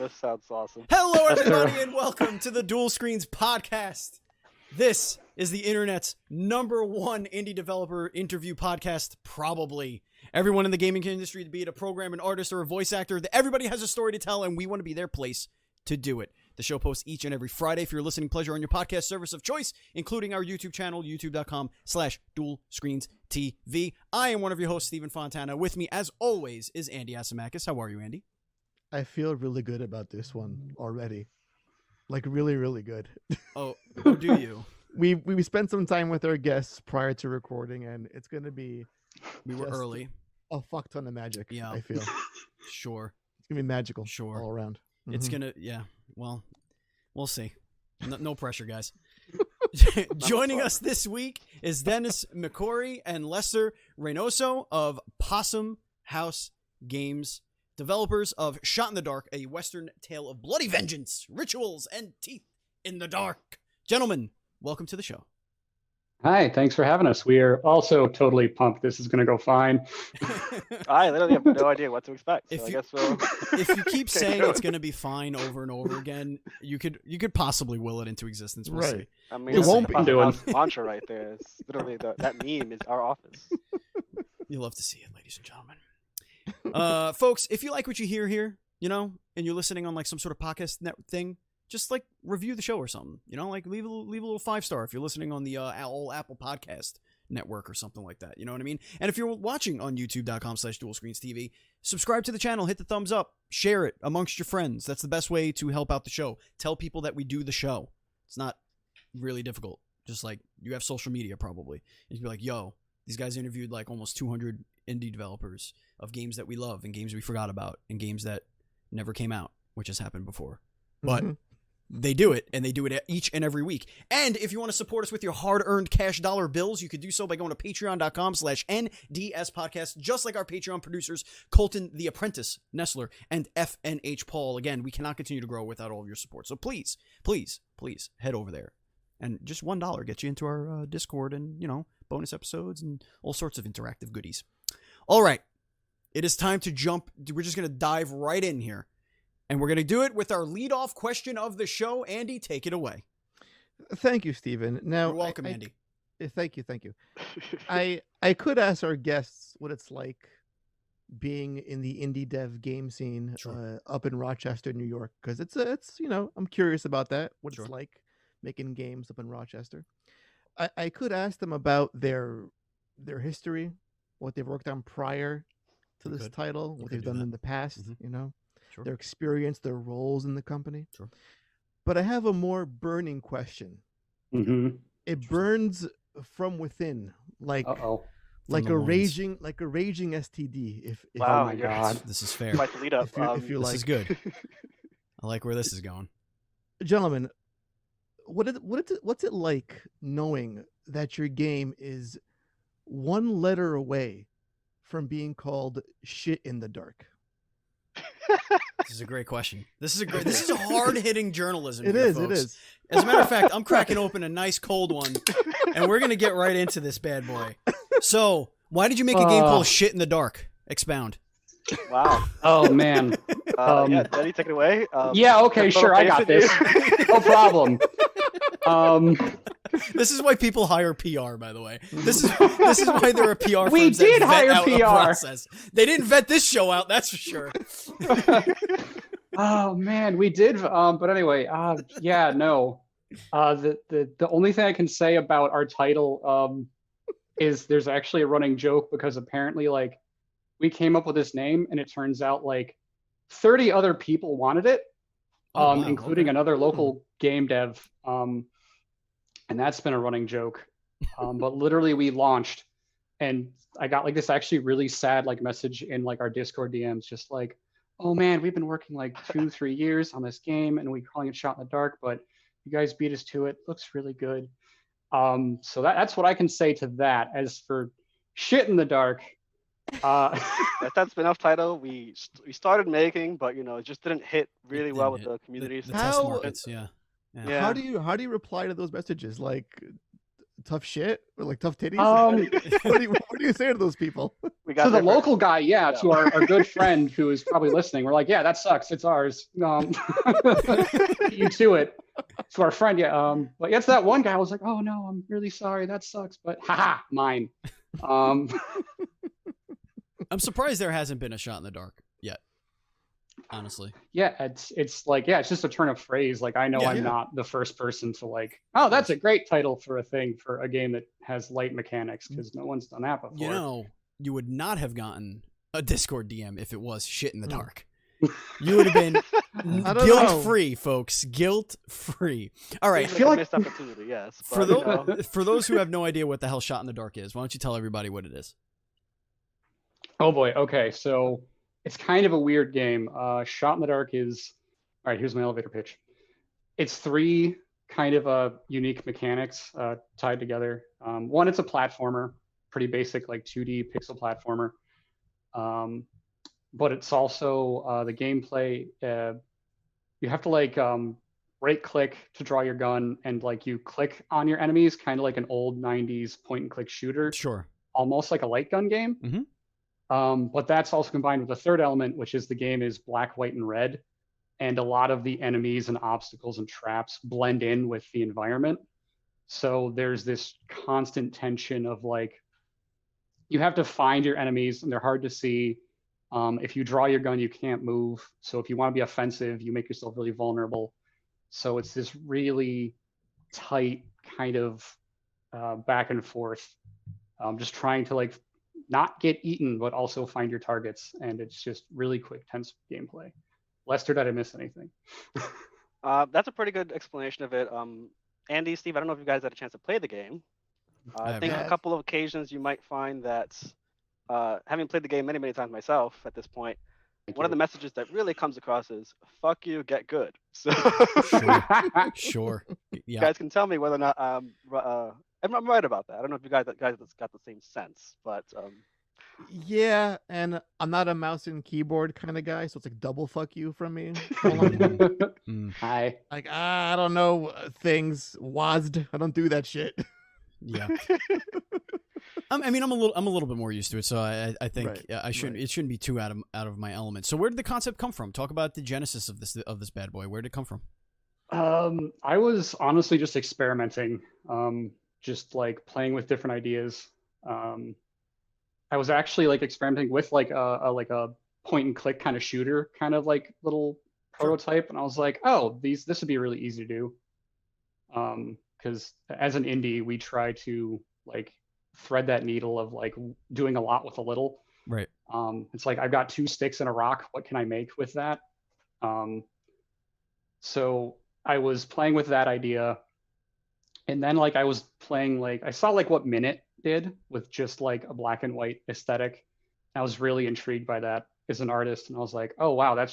this sounds awesome. Hello, everybody, and welcome to the Dual Screens podcast. This is the internet's #1 indie developer interview podcast, probably. Everyone in the gaming industry, be it a program, an artist, or a voice actor, everybody has a story to tell, and we want to be their place to do it. The show posts each and every Friday for your listening pleasure on your podcast service of choice, including our YouTube channel, youtube.com/DualScreensTV. I am one of your hosts, Stephen Fontana. With me, as always, is Andy Asimakis. How are you, Andy? I feel really good about this one already. Like really, really good. Oh, do you? We spent some time with our guests prior to recording, and it's going to be... We were early. A fuck ton of magic, yeah. I feel. Sure. It's going to be magical. Sure. All around. Mm-hmm. It's going to... Yeah. Well, we'll see. No pressure, guys. Joining us this week is Dennis McCorry and Lesther Reynoso of Possum House Games, developers of Shot in the Dark, a western tale of bloody vengeance, rituals, and teeth in the dark. Gentlemen, welcome to the show. Hi, thanks for having us. We are also totally pumped. This is going to go fine. I literally have no idea what to expect. So I guess we'll... If you keep saying it's going to be fine over and over again, you could possibly will it into existence. We'll see. I mean, it won't be doing mantra right there. It's literally that meme is our office. You'll love to see it, ladies and gentlemen. Folks, if you like what you hear here, and you're listening on like some sort of podcast net thing, just like review the show or something, like leave a little 5-star if you're listening on the all Apple Podcast network or something like that. You know what I mean? And if you're watching on youtube.com/DualScreensTV, subscribe to the channel, hit the thumbs up, share it amongst your friends. That's the best way to help out the show. Tell people that we do the show. It's not really difficult. Just like you have social media probably. And you can be like, yo, these guys interviewed like almost 200 indie developers of games that we love and games we forgot about and games that never came out, which has happened before. But they do it, and they do it each and every week. And if you want to support us with your hard-earned cash dollar bills, you could do so by going to patreon.com/NDS podcast, just like our Patreon producers, Colton the Apprentice, Nestler, and FNH Paul. Again, we cannot continue to grow without all of your support. So please, please, please head over there. And just $1 gets you into our Discord and, bonus episodes and all sorts of interactive goodies. All right. It is time to jump. We're just going to dive right in here. And we're going to do it with our leadoff question of the show. Andy, take it away. Thank you, Stephen. Now, you're welcome, Andy. Thank you. I could ask our guests what it's like being in the indie dev game scene up in Rochester, New York, because it's I'm curious about that, what it's like making games up in Rochester. I could ask them about their history, what they've worked on prior to this title, what they've done in the past, their experience, their roles in the company. Sure. But I have a more burning question. Mm-hmm. It burns from within, like a raging STD. If wow, oh my God, this is fair. Like lead up. If you this like. is good. I like where this is going. Gentlemen, what's it like knowing that your game is one letter away from being called Shit in the Dark? This is a great question. This is a hard-hitting journalism. It is. As a matter of fact, I'm cracking open a nice cold one, and we're gonna get right into this bad boy. So, why did you make a game called Shit in the Dark? Expound. Wow. Oh man. Yeah, Denny, take it away. Yeah. Okay. Sure. I got this. No problem. This is why people hire PR, by the way. This is why there are PR firms We did that vet hire out PR. a process. They didn't vet this show out, that's for sure. Oh man, we did. But anyway, yeah, no. The only thing I can say about our title is there's actually a running joke, because apparently like we came up with this name and it turns out like 30 other people wanted it, including another local game dev. And that's been a running joke. But literally we launched and I got like this actually really sad like message in like our Discord DMs, just like, oh man, we've been working like 2-3 years on this game and we're calling it Shot in the Dark, but you guys beat us to it. Looks really good. So that's what I can say to that. As for Shit in the Dark, that spin-off title we started making, but it just didn't hit really well with the communities. The test markets, yeah. How do you reply to those messages? Like tough shit or like tough titties? What do you say to those people? We got So the there local first. guy, yeah, to our good friend who is probably listening, we're like, yeah, that sucks. It's ours. You to it. To our friend, yeah. But yeah, it's that one guy. I was like, oh no, I'm really sorry. That sucks. But haha, mine. I'm surprised there hasn't been a shot in the dark yet. Honestly. Yeah, it's like, yeah, it's just a turn of phrase. Like, I know Yeah, I'm yeah. not the first person to like, oh, that's a great title for a thing for a game that has light mechanics, because no one's done that before. You know, you would not have gotten a Discord DM if it was shit in the dark. You would have been I don't guilt free, folks. Guilt free. All right. Seems feel like a like- missed opportunity, yes. For but, you know. for those who have no idea what the hell shot in the dark is, why don't you tell everybody what it is? Oh boy. Okay, so it's kind of a weird game. Shot in the Dark is, all right, here's my elevator pitch. It's 3 kind of unique mechanics tied together. One, it's a platformer, pretty basic, like 2D pixel platformer. But it's also the gameplay. You have to like right click to draw your gun, and like you click on your enemies, kind of like an old 90s point and click shooter, Sure. almost like a light gun game. Mhm. But that's also combined with a third element, which is the game is black, white, and red. And a lot of the enemies and obstacles and traps blend in with the environment. So there's this constant tension of like, you have to find your enemies and they're hard to see. If you draw your gun, you can't move. So if you want to be offensive, you make yourself really vulnerable. So it's this really tight kind of back and forth, just trying to like not get eaten, but also find your targets. And it's just really quick, tense gameplay. Lester, did I miss anything? That's a pretty good explanation of it. Andy, Steve, I don't know if you guys had a chance to play the game. I think not. a couple of occasions you might find that, having played the game many, many times myself at this point, one of the messages that really comes across is "fuck you, get good." So Sure. you Yeah. guys can tell me whether or not I'm right about that. I don't know if you guys got the same sense, but Yeah, and I'm not a mouse and keyboard kind of guy, so it's like double fuck you from me. Hi. Like, I don't know things. WASD. I don't do that shit. Yeah. I mean, I'm a little bit more used to it, so I think Right, I shouldn't. right. It shouldn't be too out of my element. So where did the concept come from? Talk about the genesis of this bad boy. Where did it come from? I was honestly just experimenting, just like playing with different ideas. I was actually like experimenting with like a point and click kind of shooter, kind of like little prototype, and I was like, oh, this would be really easy to do. Because as an indie, we try to like thread that needle of like doing a lot with a little. Right. It's like I've got 2 sticks and a rock. What can I make with that? So I was playing with that idea, and then like I was playing like I saw like what Minute did with just like a black and white aesthetic. I was really intrigued by that as an artist, and I was like, oh wow, it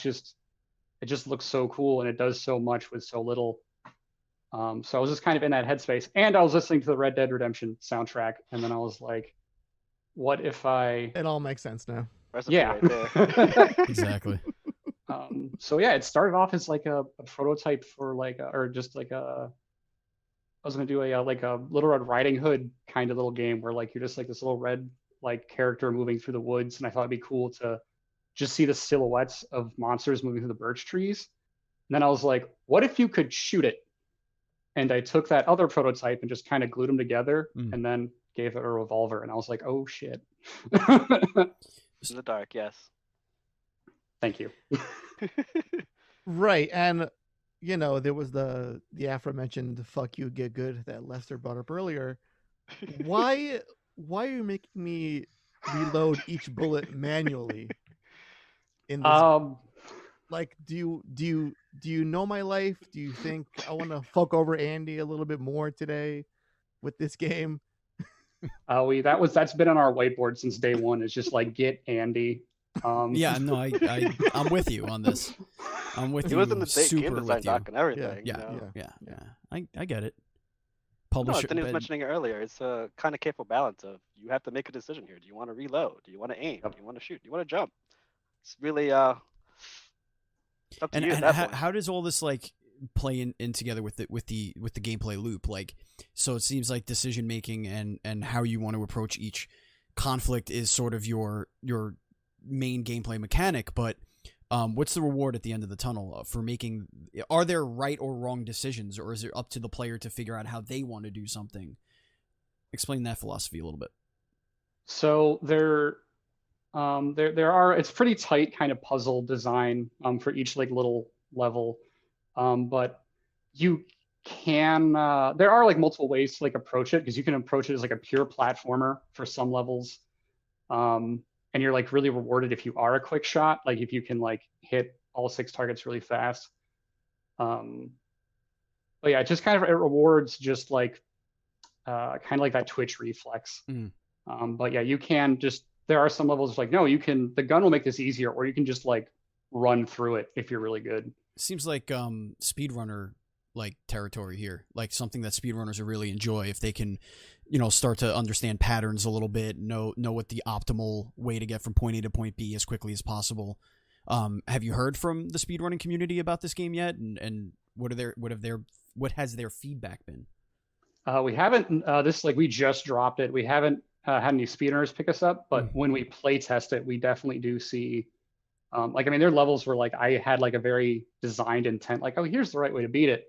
just looks so cool and it does so much with so little. So I was just kind of in that headspace, and I was listening to the Red Dead Redemption soundtrack, and then I was like, what if I It all makes sense now. recipe yeah. right there. Exactly. So yeah, it started off as like a prototype for like I was gonna do a like a Little Red Riding Hood kind of little game where like you're just like this little red like character moving through the woods, and I thought it'd be cool to just see the silhouettes of monsters moving through the birch trees. And then I was like, what if you could shoot it? And I took that other prototype and just kind of glued them together, and then gave it a revolver, and I was like, oh shit. In the dark, yes. Thank you. Right, and you know there was the aforementioned "fuck you, get good" that Lester brought up earlier. Why are you making me reload each bullet manually? In this, like, do you know my life? Do you think I want to fuck over Andy a little bit more today with this game? That's been on our whiteboard since day one. It's just like get Andy. Yeah, no, I'm with you on this. I'm with It you. was in the Super game with design you. doc and everything. Yeah, you know? yeah. I get it. No, Publisher. Denny was but- mentioning it earlier. It's a kind of careful balance of you have to make a decision here. Do you want to reload? Do you want to aim? Do you want to shoot? Do you want to jump? It's really it's up to and you. and at that point. how does all this like play in together with the gameplay loop? Like, so it seems like decision making and how you want to approach each conflict is sort of your main gameplay mechanic, but what's the reward at the end of the tunnel for making? Are there right or wrong decisions, or is it up to the player to figure out how they want to do something? Explain that philosophy a little bit. So there are, it's pretty tight kind of puzzle design for each like little level, but you can there are like multiple ways to like approach it, because you can approach it as like a pure platformer for some levels, and you're like really rewarded if you are a quick shot, like if you can like hit all 6 targets really fast. But yeah, it just kind of, it rewards just like kind of like that twitch reflex. But yeah, you can just, there are some levels like, no, you can, the gun will make this easier, or you can just like run through it if you're really good. Seems like speedrunner like territory here, like something that speedrunners really enjoy if they can, start to understand patterns a little bit, know what the optimal way to get from point A to point B as quickly as possible. Have you heard from the speedrunning community about this game yet? And what has their feedback been? We haven't, we just dropped it. We haven't had any speedrunners pick us up, but when we play test it, we definitely do see, their levels were like, I had like a very designed intent, like, oh, here's the right way to beat it.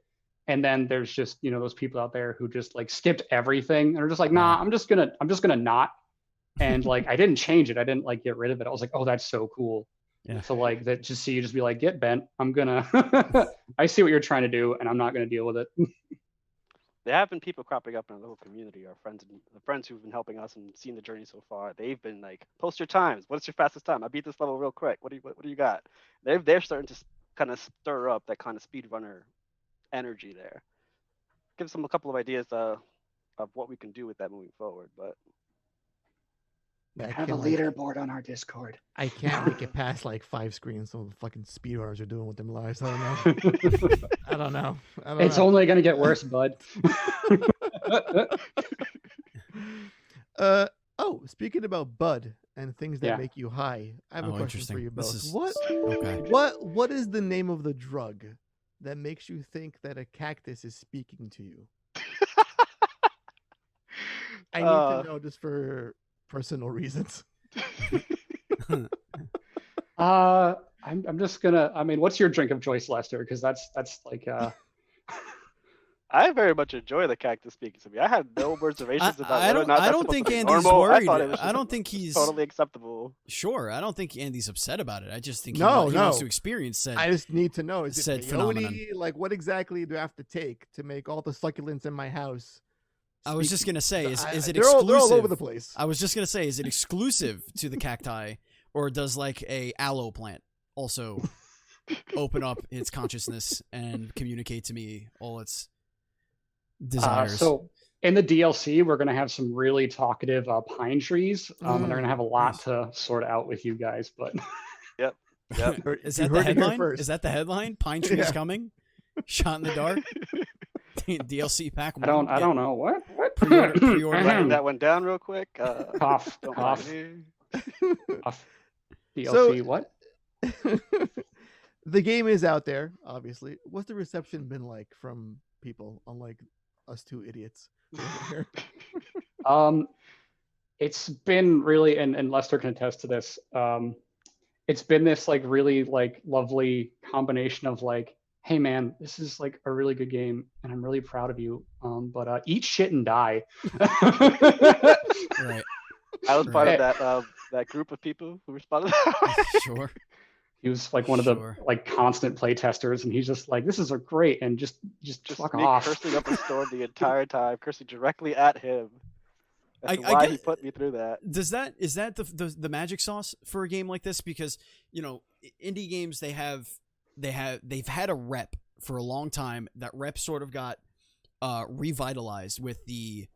And then there's just, those people out there who just like skipped everything and are just like, nah, I'm just gonna not. And like, I didn't change it. I didn't like get rid of it. I was like, oh, that's so cool. Yeah. So like that, just see you just be like, get bent. I'm gonna, I see what you're trying to do and I'm not gonna deal with it. There have been people cropping up in our little community, our friends, the friends who've been helping us and seen the journey so far. They've been like, post your times. What's your fastest time? I beat this level real quick. What do you got? They're starting to kind of stir up that kind of speedrunner energy there. Gives them a couple of ideas of what we can do with that moving forward. But we have a leaderboard on our Discord. I can't make it past like 5 screens, so the fucking speedrunners are doing with them lives. I don't know. It's only gonna get worse, bud. Speaking about bud and things that make you high, I have a question for you both. What is the name of the drug that makes you think that a cactus is speaking to you? I need to know just for personal reasons. I'm just gonna, what's your drink of choice, Lester? Because that's like I very much enjoy the cactus speaking to me. I had no reservations about whether or not I don't think Andy's normal. worried. I don't think he's totally acceptable. Sure, I don't think Andy's upset about it. I just think he wants to experience said. I just need to know, is it phenomenon. Like, what exactly do I have to take to make all the succulents in my house? I was just gonna say, is it they're exclusive? They're all over the place. I was just gonna say, is it exclusive to the cacti, or does like a aloe plant also open up its consciousness and communicate to me all its desires? So in the DLC, we're gonna have some really talkative pine trees, and they're gonna have a lot to sort out with you guys. But yep. Is that the headline? Is that the headline? Pine trees coming? Shot in the dark. DLC pack. I don't know what. Pre-order writing that one down real quick. Cough. DLC so, what? The game is out there, obviously. What's the reception been like from people, unlike us two idiots? It's been really, and Lester can attest to this. It's been this like really like lovely combination of like, hey man, this is like a really good game and I'm really proud of you. But eat shit and die. Right. I was part of that group of people who responded. Sure. He was like one of the like constant play testers, and he's just like, this is a great, and just fuck off. Cursing up a storm the entire time, cursing directly at him. Why he put me through that. Is that the magic sauce for a game like this? Because indie games they've had a rep for a long time. That rep sort of got revitalized with the.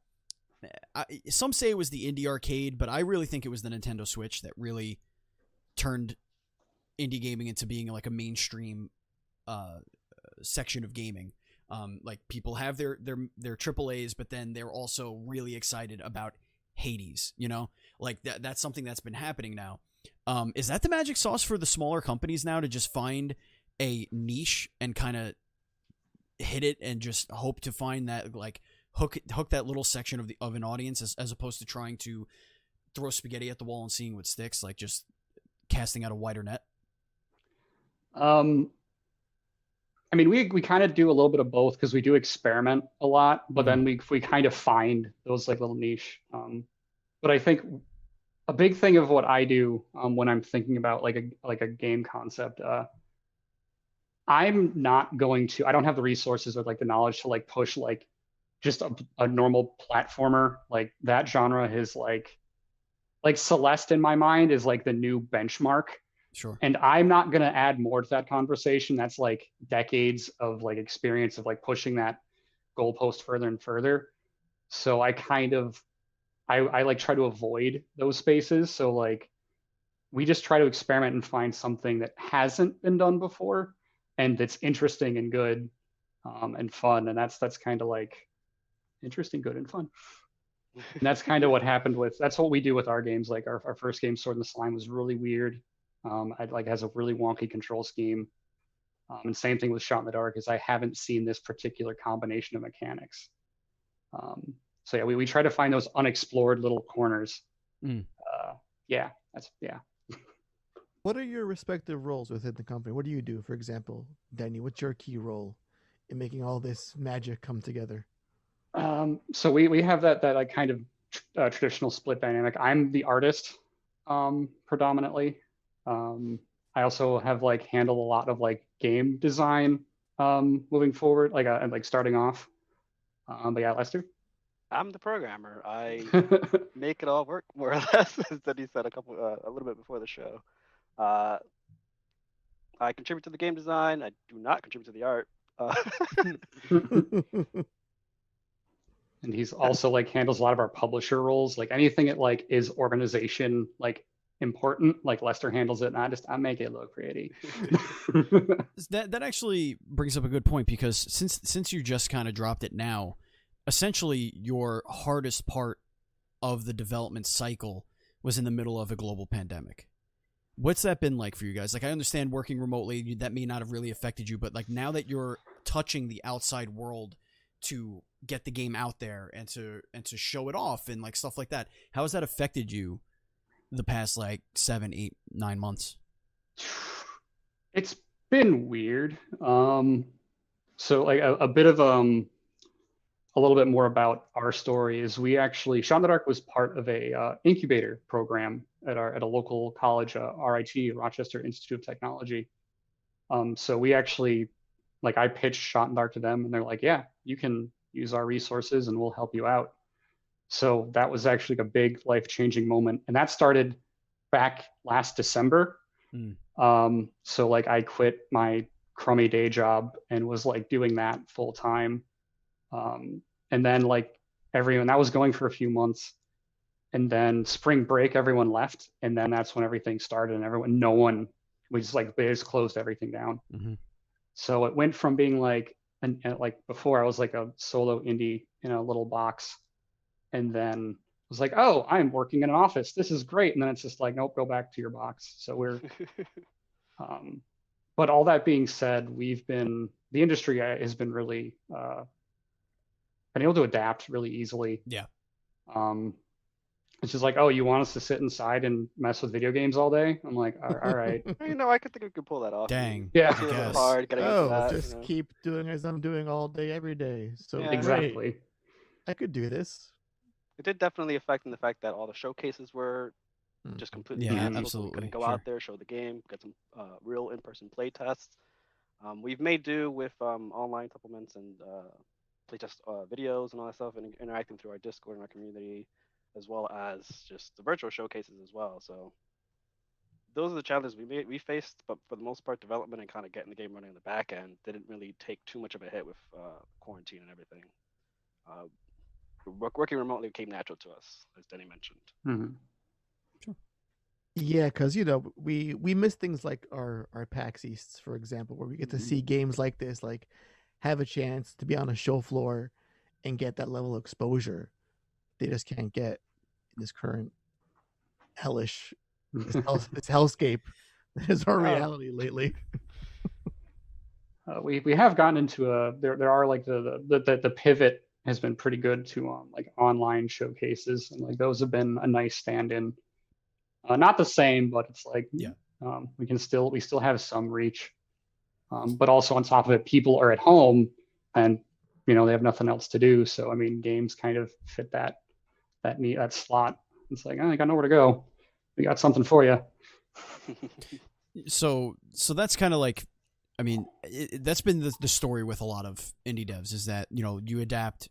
Some say it was the indie arcade, but I really think it was the Nintendo Switch that really turned indie gaming into being like a mainstream section of gaming. Like people have their AAAs, but then they're also really excited about Hades, like that's something that's been happening now. Is that the magic sauce for the smaller companies now, to just find a niche and kind of hit it and just hope to find that like hook that little section of an audience as opposed to trying to throw spaghetti at the wall and seeing what sticks, like just casting out a wider net? I mean, we kind of do a little bit of both because we do experiment a lot, but then we kind of find those like little niche. But I think a big thing of what I do when I'm thinking about like a game concept, I'm not going to. I don't have the resources or like the knowledge to like push like just a normal platformer. Like that genre is like Celeste in my mind is like the new benchmark. Sure. And I'm not going to add more to that conversation. That's like decades of like experience of like pushing that goalpost further and further. So I kind of, I like try to avoid those spaces. So like we just try to experiment and find something that hasn't been done before and that's interesting and good and fun. And that's kind of like interesting, good, and fun. And that's kind of what happened that's what we do with our games. Like our first game, Sword in the Slime, was really weird. It like has a really wonky control scheme. And same thing with Shot in the Dark is I haven't seen this particular combination of mechanics. So yeah, we try to find those unexplored little corners. Yeah. What are your respective roles within the company? What do you do? For example, Denny, what's your key role in making all this magic come together? So we have that like kind of traditional split dynamic. I'm the artist predominantly. I also have like handled a lot of like game design moving forward, like starting off. But yeah, Lester. I'm the programmer. I make it all work more or less, as Denny said a little bit before the show. I contribute to the game design. I do not contribute to the art. And he's also like handles a lot of our publisher roles, like anything that like is organization like important, like Lester handles it, and I make it look pretty. That actually brings up a good point, because since you just kind of dropped it now, essentially your hardest part of the development cycle was in the middle of a global pandemic. What's that been like for you guys? Like, I understand working remotely, that may not have really affected you, but like now that you're touching the outside world to get the game out there and to show it off and like stuff like that, how has that affected you the past like 7, 8, 9 months? It's been weird. So like a bit of a little bit more about our story is we actually, Shot in the Dark was part of a incubator program at a local college, RIT, Rochester Institute of Technology. So we actually, like I pitched Shot in the Dark to them and they're like, yeah, you can use our resources and we'll help you out. So that was actually a big life-changing moment. And that started back last December. So like I quit my crummy day job and was like doing that full time. And then like everyone, that was going for a few months. And then spring break, everyone left. And then that's when everything started and we just like, they just closed everything down. So it went from being like, and like before I was like a solo indie in a little box. And then I was like, oh, I'm working in an office. This is great. And then it's just like, nope, go back to your box. So we're, but all that being said, the industry has been really, been able to adapt really easily. Yeah. It's just like, oh, you want us to sit inside and mess with video games all day? I'm like, all right. I could think we could pull that off. Dang. Yeah. It's a little hard getting into that, just keep doing as I'm doing all day, every day. So Yeah. Exactly. Great. I could do this. It did definitely affect in the fact that all the showcases were just completely canceled. Absolutely. We couldn't go out there, show the game, get some real in-person play tests. We've made do with online supplements and playtest videos and all that stuff, and interacting through our Discord and our community, as well as just the virtual showcases as well. So those are the challenges we faced, but for the most part, development and kind of getting the game running on the back end didn't really take too much of a hit with quarantine and everything. Working remotely came natural to us, as Denny mentioned. Sure. Yeah, because we miss things like our PAX Easts, for example, where we get to see games like this, like have a chance to be on a show floor and get that level of exposure they just can't get in this current hellish, this hellscape that is our reality lately. We have gotten into there are like the pivot has been pretty good to like online showcases, and like those have been a nice stand-in. Not the same, but it's like we still have some reach. But also on top of it, people are at home and they have nothing else to do. So I mean, games kind of fit that slot. It's like, oh, I got nowhere to go. We got something for you. So that's kind of like, I mean, that's been the story with a lot of indie devs, is that you adapt,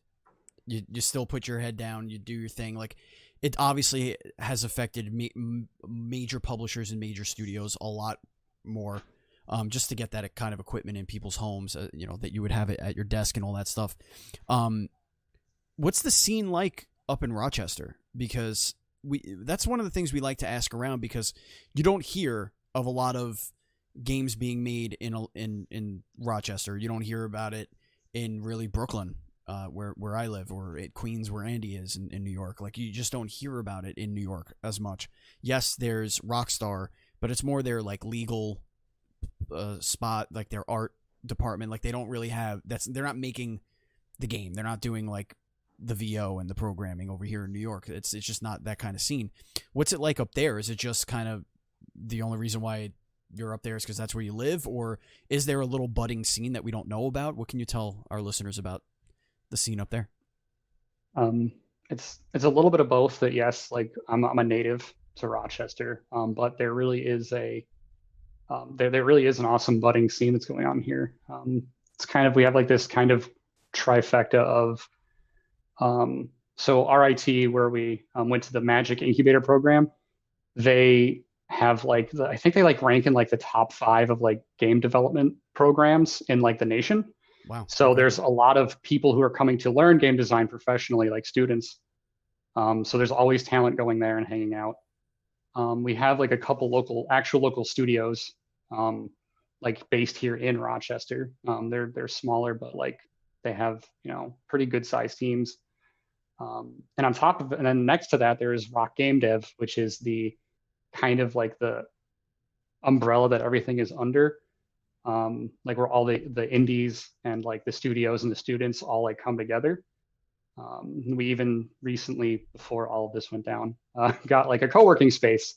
you still put your head down, you do your thing. Like, it obviously has affected major publishers and major studios a lot more, just to get that kind of equipment in people's homes, that you would have it at your desk and all that stuff. What's the scene like up in Rochester? Because that's one of the things we like to ask around, because you don't hear of a lot of games being made in Rochester. You don't hear about it in really Brooklyn, where I live, or at Queens, where Andy is in New York. Like, you just don't hear about it in New York as much. Yes, there's Rockstar, but it's more their like legal spot, like their art department. Like, they don't really have they're not making the game. They're not doing like the VO and the programming over here in New York. It's just not that kind of scene. What's it like up there? Is it just kind of the only reason why you're up there is because that's where you live, or is there a little budding scene that we don't know about? What can you tell our listeners about the scene up there? It's a little bit of both. That yes, like I'm a native to Rochester, but there really is there really is an awesome budding scene that's going on here. It's kind of, we have like this kind of trifecta of so RIT, where we went to the Magic Incubator program, they have like I think they like rank in like the top 5 of like game development programs in like the nation. Wow. So okay. There's a lot of people who are coming to learn game design professionally, like students. So there's always talent going there and hanging out. We have like a couple actual local studios, like based here in Rochester. They're smaller, but like they have pretty good sized teams. And on top of it, and then next to that, there is Rock Game Dev, which is the kind of like the umbrella that everything is under, like where all the indies and like the studios and the students all like come together. We even recently, before all of this went down, got like a co-working space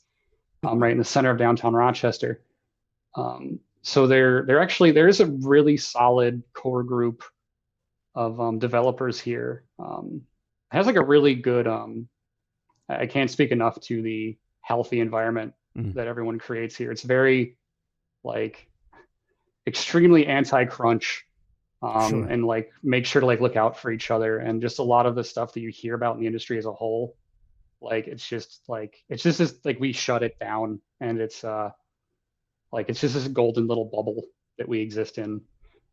right in the center of downtown Rochester. So there is a really solid core group of developers here. It has like a really good, I can't speak enough to the healthy environment that everyone creates here. It's very like extremely anti-crunch, Sure. and like make sure to like look out for each other, and just a lot of the stuff that you hear about in the industry as a whole, like it's just this, like we shut it down, and it's just this golden little bubble that we exist in,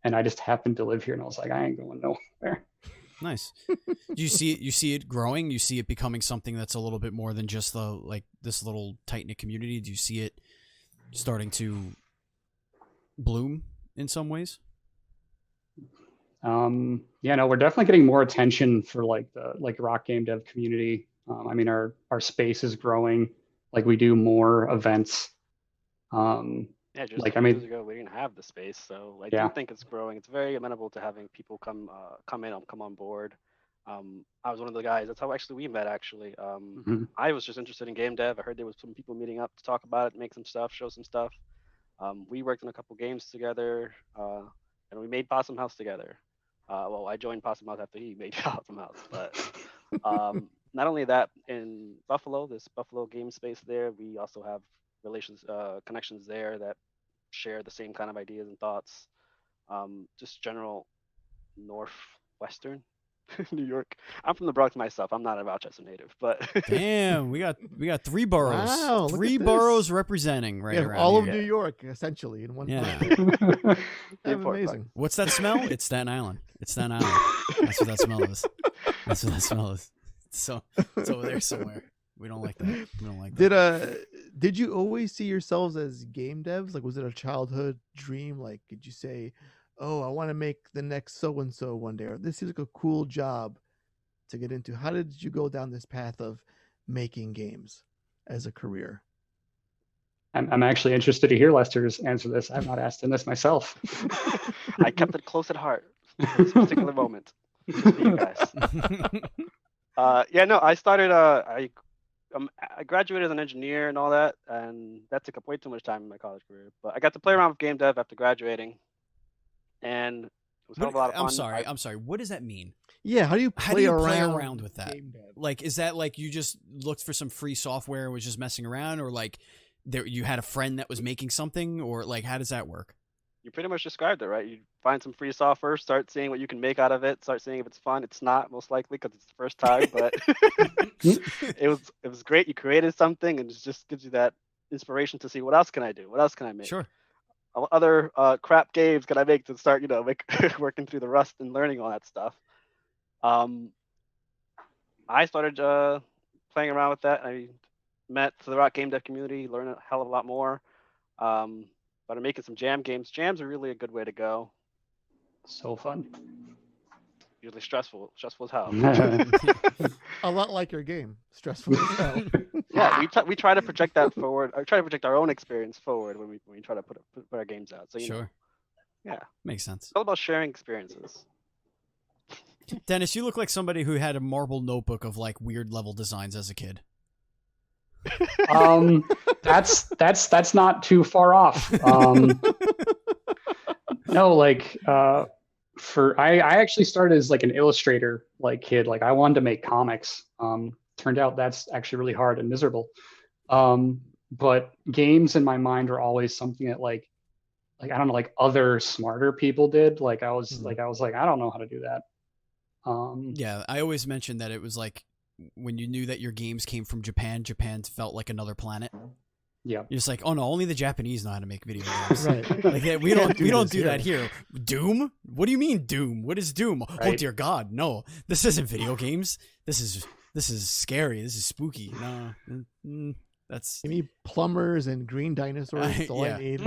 and I just happened to live here, and I was like, I ain't going nowhere. Nice. Do you see it growing? You see it becoming something that's a little bit more than just this little tight-knit community? Do you see it starting to bloom in some ways? Yeah, no, we're definitely getting more attention for like the rock game dev community. I mean, our space is growing. Like, we do more events. Yeah, just like, a I few mean, years ago, we didn't have the space, so I yeah. do think it's growing. It's very amenable to having people come on board. I was one of the guys. That's how actually we met. Actually, I was just interested in game dev. I heard there was some people meeting up to talk about it, make some stuff, show some stuff. We worked on a couple games together, and we made Possum House together. Well, I joined Possum House after he made Possum House, but not only that, in Buffalo, this Buffalo game space there, we also have connections there that share the same kind of ideas and thoughts. Just general northwestern New York. I'm from the Bronx myself. I'm not a Rochester native, but damn, we got 3 boroughs. Wow, 3 boroughs representing right around all here. of New York essentially in one Yeah. place. That's amazing. What's that smell? It's Staten Island. It's Staten Island. That's what that smell is. That's what that smell is. So it's over there somewhere. We don't like that. We don't like that. Did you always see yourselves as game devs? Like, was it a childhood dream? Like, did you say, oh, I want to make the next so-and-so one day, or this seems like a cool job to get into? How did you go down this path of making games as a career? I'm actually interested to hear Lester's answer this. I've not asked him this myself. I kept it close at heart for this particular moment. Just for you guys. Yeah, no, I started. I graduated as an engineer and all that, and that took up way too much time in my college career. But I got to play around with game dev after graduating, and it was a hell of a lot of fun. I'm sorry. What does that mean? Yeah, how do you play around with that? game dev? Like, is that like you just looked for some free software and was just messing around, or like you had a friend that was making something, or like how does that work? You pretty much described it, right? You find some free software, start seeing what you can make out of it, start seeing if it's fun. It's not, most likely, because it's the first time, but it was great. You created something, and it just gives you that inspiration to see what else can I do? What else can I make? Sure. What other crap games can I make to start, working through the rust and learning all that stuff? I started playing around with that. I met the rock game dev community, learned a hell of a lot more. But I'm making some jam games. Jams are really a good way to go. So fun. Usually stressful as hell. A lot like your game, stressful as hell. Yeah, we try to project that forward. I try to project our own experience forward when we try to put our games out. So sure. Yeah, makes sense. It's all about sharing experiences. Dennis, you look like somebody who had a marble notebook of like weird level designs as a kid. That's not too far off. No, like I actually started as like an illustrator like kid. Like I wanted to make comics. Turned out that's actually really hard and miserable. But games in my mind are always something that like I don't know, like other smarter people did. Like I was like I don't know how to do that. Yeah, I always mentioned that it was like when you knew that your games came from Japan felt like another planet. Yeah, you're just like, oh no, only the Japanese know how to make video games. Right. Like yeah, we don't do that here. Doom? What do you mean Doom? What is Doom? Right. Oh dear God, no! This isn't video games. This is scary. This is spooky. No, that's. Give me plumbers and green dinosaurs. That's all I need.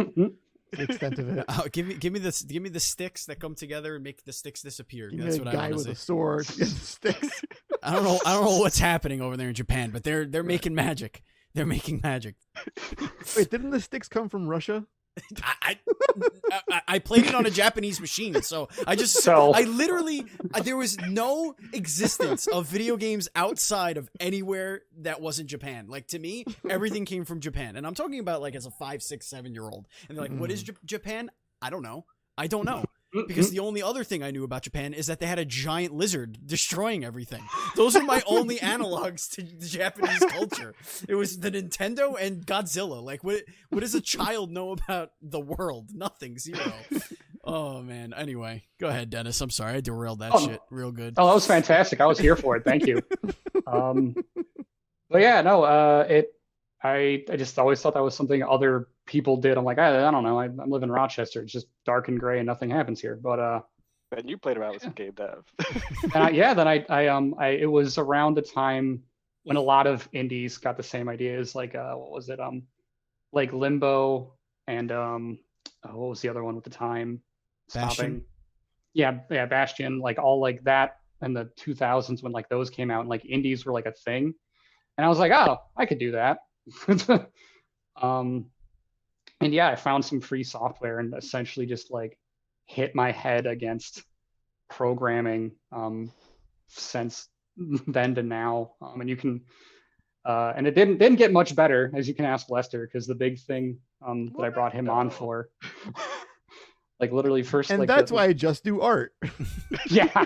The extent of it. Give me the sticks that come together and make the sticks disappear. Give That's me what a I want guy to see. with a sword and sticks. I don't know what's happening over there in Japan, but they're making magic. They're making magic. Wait, didn't the sticks come from Russia? I played it on a Japanese machine, so I literally there was no existence of video games outside of anywhere that wasn't Japan. Like to me, everything came from Japan, and I'm talking about like as a 5, 6, 7-year-old. And they're like, "What is Japan?" I don't know. Because the only other thing I knew about Japan is that they had a giant lizard destroying everything. Those are my only analogs to the Japanese culture. It was the Nintendo and Godzilla. Like, what does a child know about the world? Nothing. Zero. Oh, man. Anyway, go ahead, Dennis. I'm sorry. I derailed that shit real good. Oh, that was fantastic. I was here for it. Thank you. But yeah, no, I just always thought that was something other people did. I'm like, I don't know. I live in Rochester. It's just dark and gray and nothing happens here. But and you played around with some game dev. And it was around the time when a lot of indies got the same ideas. Like what was it? Like Limbo and what was the other one at the time? Bastion. Yeah, Bastion. Like all like that in the 2000s when like those came out and like indies were like a thing. And I was like, oh, I could do that. And yeah, I found some free software and essentially just like hit my head against programming since then to now. And you can, and it didn't get much better, as you can ask Lesther, because the big thing that I brought him on for, like literally first, and like that's why I just do art. Yeah.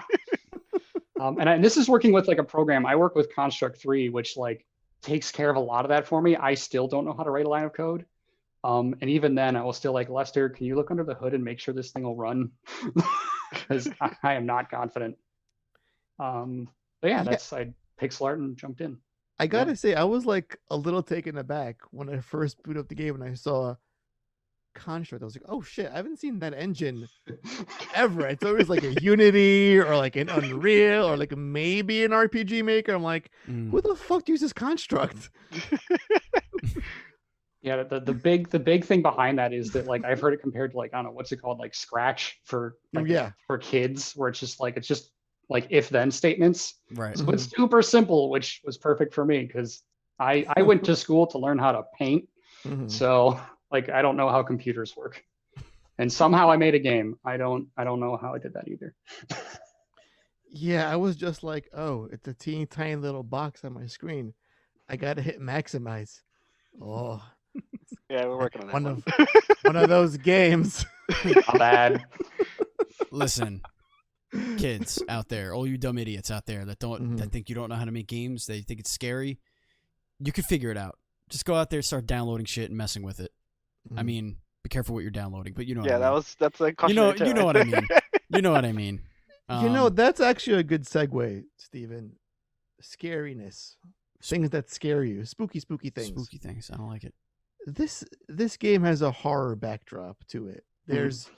And this is working with like a program. I work with Construct 3, which like takes care of a lot of that for me. I still don't know how to write a line of code. And even then I will still like, Lesther, can you look under the hood and make sure this thing will run? Because I am not confident. But yeah, I pixel art and jumped in. I gotta say, I was like a little taken aback when I first booted up the game and I saw Construct. I was like, oh shit, I haven't seen that engine ever. It's always like a Unity or like an Unreal or like maybe an RPG Maker. I'm like, who the fuck uses Construct? Yeah, the big thing behind that is that like I've heard it compared to like, I don't know, what's it called, like Scratch for for kids, where it's just like if then statements. Right. So it's super simple, which was perfect for me because I went to school to learn how to paint. So like I don't know how computers work. And somehow I made a game. I don't know how I did that either. Yeah, I was just like, oh, it's a teeny tiny little box on my screen. I gotta hit maximize. Oh, Yeah, we're working on that one of those games. Not bad. Listen, kids out there, all you dumb idiots out there that don't that Mhm. think you don't know how to make games, they think it's scary. You can figure it out. Just go out there, start downloading shit and messing with it. I Mhm. mean, be careful what you're downloading, but you know. Yeah, what I mean. that's like you know what I mean. You know what I mean. That's actually a good segue, Steven. Scariness. Things that scare you. Spooky things. Spooky things. I don't like it. This game has a horror backdrop to it. There's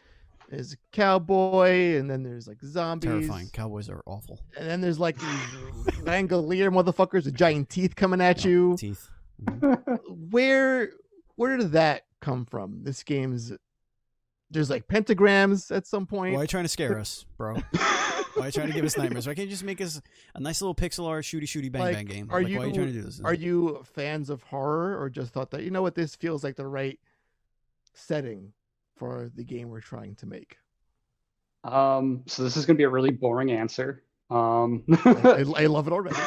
a cowboy, and then there's like zombies. Terrifying. Cowboys are awful. And then there's like these Langolier motherfuckers with giant teeth coming at you. Teeth. Where did that come from? This game's there's like pentagrams at some point. Why are you trying to scare us, bro? Why are you trying to give us nightmares? Why can't you just make us a nice little pixel art shooty bang game? Why are you trying to do this? Are you fans of horror, or just thought that, you know what, this feels like the right setting for the game we're trying to make? So this is gonna be a really boring answer. I love it already.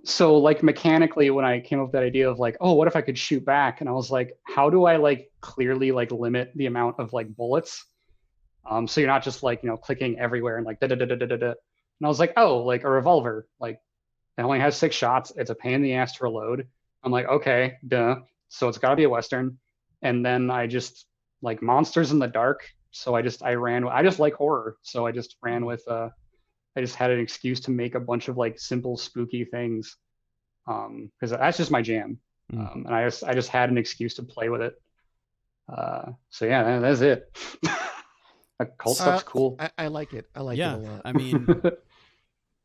So like mechanically, when I came up with that idea of like, oh, what if I could shoot back? And I was like, how do I like clearly like limit the amount of like bullets? So you're not just like, clicking everywhere and like da da da da da da da. And I was like, oh, like a revolver, like it only has 6 shots. It's a pain in the ass to reload. I'm like, okay, duh. So it's got to be a Western. And then I just like monsters in the dark. So I just like horror. So I just ran with I just had an excuse to make a bunch of like simple spooky things, because that's just my jam. And I just had an excuse to play with it. So yeah, that's it. Cult stuff's cool. I like it. I like it a lot. I mean,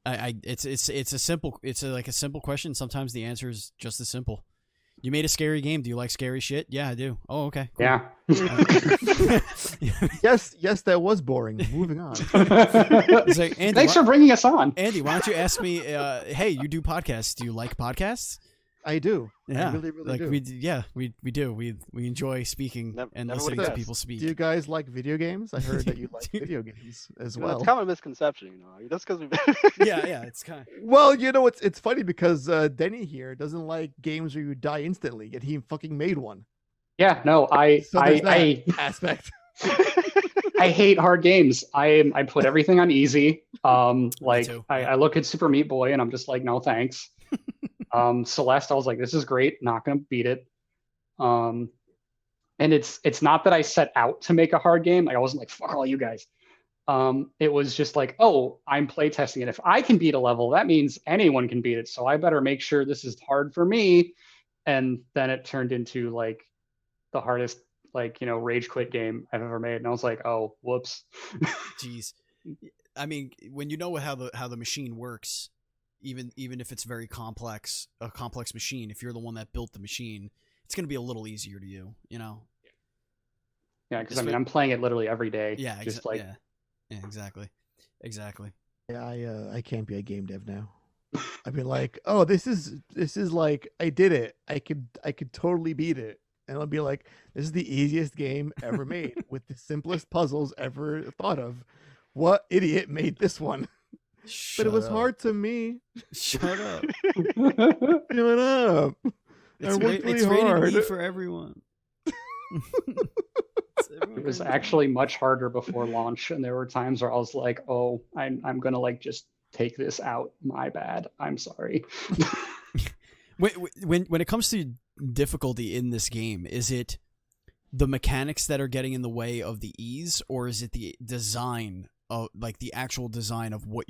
it's a simple question. Sometimes the answer is just as simple. You made a scary game. Do you like scary shit? Yeah, I do. Oh, okay. Cool. Yeah. Yes, that was boring. Moving on. It's like, Andy, thanks for bringing us on. Andy, why don't you ask me? Hey, you do podcasts. Do you like podcasts? I do. Yeah, I really like do. we do. We enjoy speaking and never listening would've to guessed. people speak. Do you guys like video games? I heard that you like video games as well. It's kind of a misconception, That's because we. yeah, it's kind of. Well, it's funny because Denny here doesn't like games where you die instantly, yet he fucking made one. Yeah, no, So there's that aspect. I hate hard games. I put everything on easy. Like too. I look at Super Meat Boy and I'm just like, no thanks. Celeste, I was like, this is great, not gonna beat it. And it's not that I set out to make a hard game. Like I wasn't like, fuck all you guys. It was just like, oh, I'm playtesting it. If I can beat a level, that means anyone can beat it. So I better make sure this is hard for me. And then it turned into like the hardest rage quit game I've ever made. And I was like, oh, whoops. Jeez. I mean, when you know how the machine works, even if it's very complex, a complex machine, if you're the one that built the machine, it's going to be a little easier to you, Yeah, because I'm playing it literally every day. Yeah, just yeah, exactly. Yeah, I can't be a game dev now. I'd be like, oh, this is like, I did it. I could totally beat it. And I'll be like, this is the easiest game ever made with the simplest puzzles ever thought of. What idiot made this one? But it was hard to me. Shut up. Shut up. It's rated E for everyone. It was actually much harder before launch, and there were times where I was like, oh, I'm gonna like just take this out. My bad. I'm sorry. When it comes to difficulty in this game, is it the mechanics that are getting in the way of the ease, or is it the design of like the actual design of what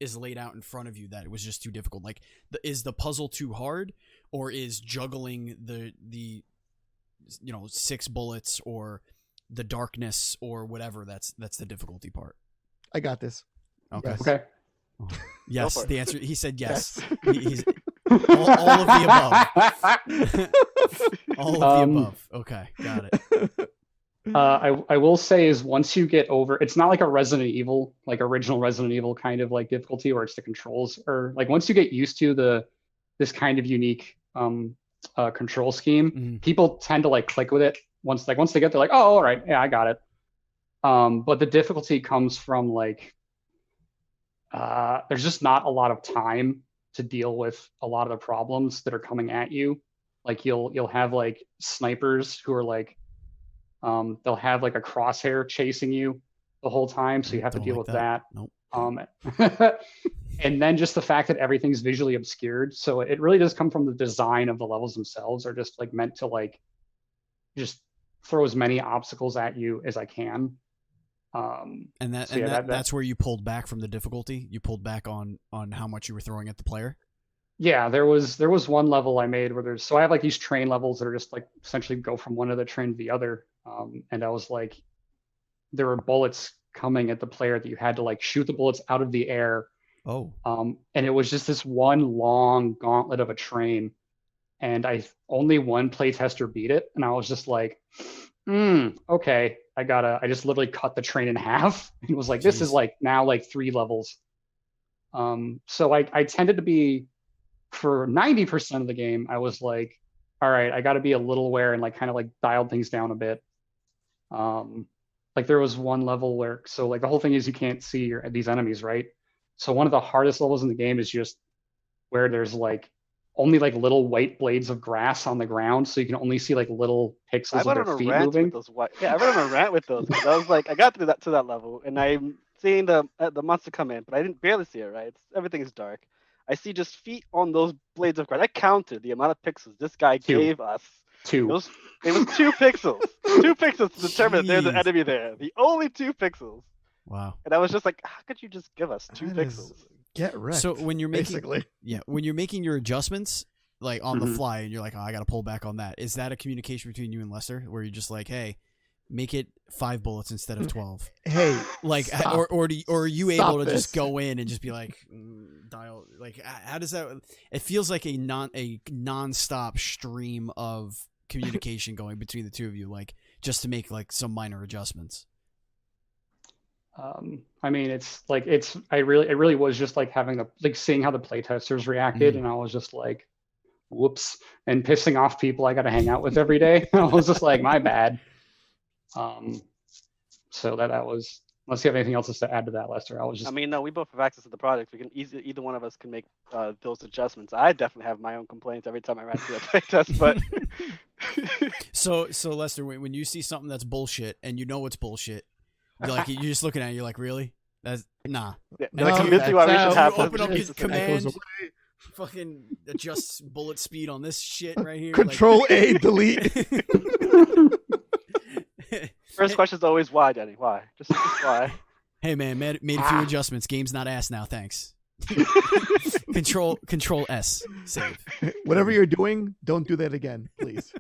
is laid out in front of you that it was just too difficult? Like, is the puzzle too hard, or is juggling the 6 bullets or the darkness or whatever that's the difficulty part? I got this. Okay. Yes. Okay. Yes, the answer. He said yes. He's all of the above. All of the above. Okay, got it. I will say is once you get over, it's not like a Resident Evil, like original Resident Evil kind of like difficulty where it's the controls, or like once you get used to this kind of unique control scheme, people tend to like click with it once they get there, like, oh, all right, yeah, I got it. But the difficulty comes from like there's just not a lot of time to deal with a lot of the problems that are coming at you. Like you'll have like snipers who are like they'll have like a crosshair chasing you the whole time, so you have to Don't deal like with that. Nope. And then just the fact that everything's visually obscured, so it really does come from the design of the levels themselves, are just like meant to like just throw as many obstacles at you as I can. That's where you pulled back from the difficulty. You pulled back on how much you were throwing at the player. Yeah, there was one level I made where I have like these train levels that are just like essentially go from one of the train to the other. And I was like, there were bullets coming at the player that you had to like shoot the bullets out of the air. Oh. And it was just this one long gauntlet of a train, and only one playtester beat it, and I was just like, okay, I just literally cut the train in half and was like, this is like now like 3 levels. So I tended to be, for 90% of the game, I was like, all right, I got to be a little aware and like kind of like dialed things down a bit. Like there was one level where, so like the whole thing is you can't see these enemies, right? So one of the hardest levels in the game is just where there's like only like little white blades of grass on the ground, so you can only see like little pixels of their feet moving. I went on a rant with those because I was like, I got to that level, and I'm seeing the monster come in, but I didn't barely see it. Right, everything is dark. I see just feet on those blades of grass. I counted the amount of pixels this guy gave us. 2. It was 2 pixels. 2 pixels to determine that there's an enemy there. The only 2 pixels. Wow. And I was just like, how could you just give us 2 pixels? Get wrecked. So when you're making basically, when you're making your adjustments like on the fly, and you're like, oh, I got to pull back on that. Is that a communication between you and Lesther, where you're just like, hey, make it 5 bullets instead of 12? Hey, like, stop. or are you able to this. just go in and just be like, dial? Like, how does that? It feels like a non-stop stream of communication going between the two of you, like just to make like some minor adjustments. I mean, it really was just like having seeing how the playtesters reacted, and I was just like, whoops, and pissing off people I got to hang out with every day. I was just like, my bad. So that was, unless you have anything else to add to that, Lesther. I mean, no, we both have access to the product. We can either one of us can make those adjustments. I definitely have my own complaints every time I run through a playtest, but so Lesther, when you see something that's bullshit and you know it's bullshit, you're just looking at it, you're like, really? That's nah. Yeah, no, convince you why we should have to open up his command. Fucking adjust bullet speed on this shit right here. Control A, delete. First question is always why, Denny? Why? Just why? Hey man, made a few adjustments. Game's not ass now. Thanks. Control S. Save. Whatever you're doing, don't do that again, please.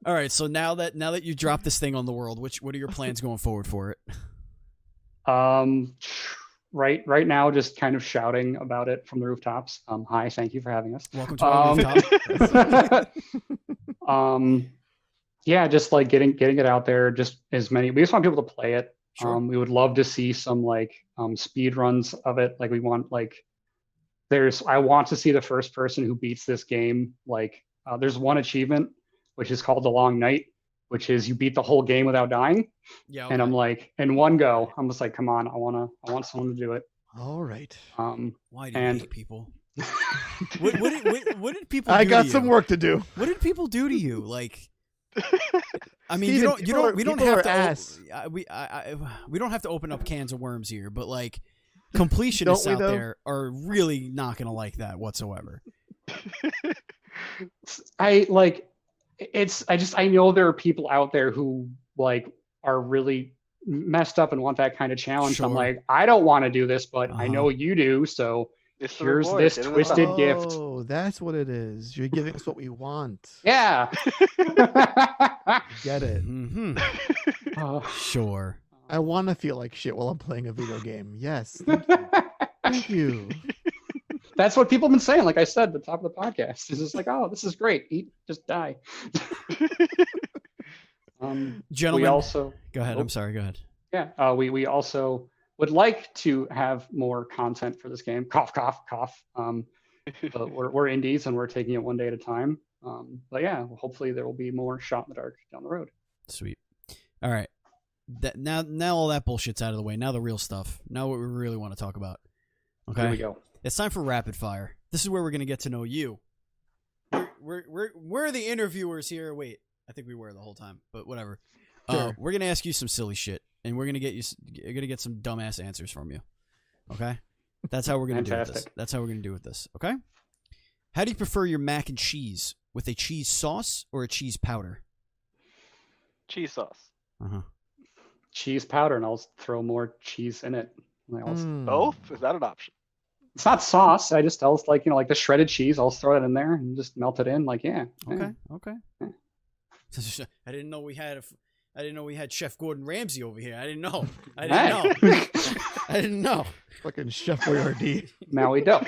All right. So now that you dropped this thing on the world, what are your plans going forward for it? Right now, just kind of shouting about it from the rooftops. Hi, thank you for having us. Welcome to our rooftop. Yeah, just like getting it out there. We just want people to play it. Sure. We would love to see some like speed runs of it. Like we want I want to see the first person who beats this game. Like there's one achievement which is called The Long Night, which is you beat the whole game without dying. Yeah. Okay. And I'm like, in one go, I'm just like, come on, I want someone to do it. All right. Why do you hate people? what did people? I got some work to do. What did people do to you? Like, I mean, Steven, we don't have to. We don't have to open up cans of worms here, but like, completionists out there are really not going to like that whatsoever. I know there are people out there who like are really messed up and want that kind of challenge. Sure. I'm like, I don't want to do this, but I know you do, so here's this twisted gift. Oh, that's what it is. You're giving us what we want. Yeah. Get it. Mm-hmm. Sure. I want to feel like shit while I'm playing a video game. Yes. Thank you. Thank you. That's what people have been saying. Like I said at the top of the podcast, it's just like, oh, this is great. Just die. Gentlemen, we also go ahead. I'm sorry. Go ahead. Yeah. We also would like to have more content for this game. Cough, cough, cough. But we're indies and we're taking it one day at a time. But yeah, hopefully there will be more Shot in the Dark down the road. Sweet. All right. Now all that bullshit's out of the way. Now the real stuff. Now what we really want to talk about. Okay. Here we go. It's time for rapid fire. This is where we're gonna get to know you. We're the interviewers here. Wait, I think we were the whole time, but whatever. Sure. We're gonna ask you some silly shit, and we're gonna get some dumbass answers from you. Okay. That's how we're gonna do with this. That's how we're gonna do with this. Okay. How do you prefer your mac and cheese? With a cheese sauce or a cheese powder? Cheese sauce. Cheese powder, and I'll throw more cheese in it. Both? Is that an option? It's not sauce. I'll like the shredded cheese. I'll throw it in there and just melt it in. Like Okay. I didn't know we had Chef Gordon Ramsay over here. I didn't know. I didn't know. Fucking Chef Boyardee. Now we don't.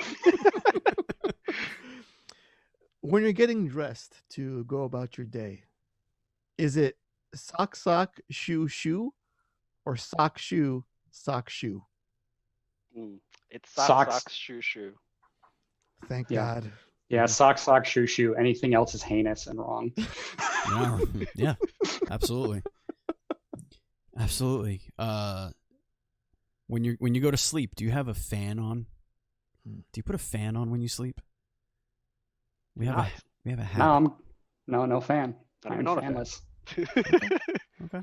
When you're getting dressed to go about your day, is it sock, shoe, shoe, or sock, shoe, sock, shoe? It's sock, shoe. Thank God. Yeah, sock, shoe, shoe. Anything else is heinous and wrong. Yeah, absolutely. Absolutely. When you go to sleep, do you have a fan on? Do you put a fan on when you sleep? We have a habit. No fan. I'm fanless. Okay.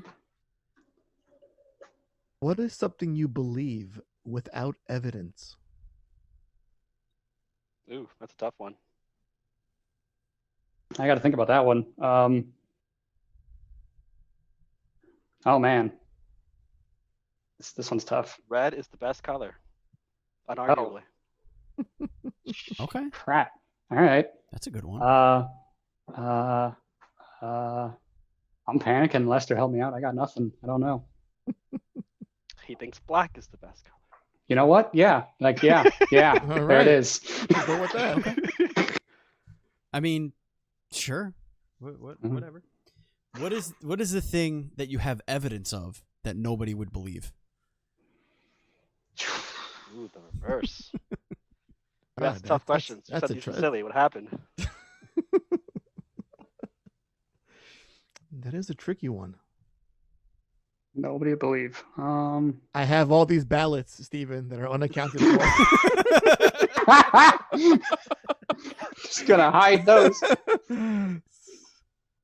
What is something you believe without evidence? Ooh, that's a tough one. I got to think about that one. Oh man, this one's tough. Red is the best color, unarguably. Okay. Crap. All right. That's a good one. I'm panicking. Lester, help me out. I got nothing. I don't know. He thinks black is the best color. You know what? Yeah. Yeah. There right. it is. Go with that. Okay. I mean, sure. Whatever. What is the thing that you have evidence of that nobody would believe? Ooh, the reverse. That's a tough question. You said these are silly. What happened? That is a tricky one. Nobody would believe. I have all these ballots, Stephen, that are unaccounted for. Just gonna hide those.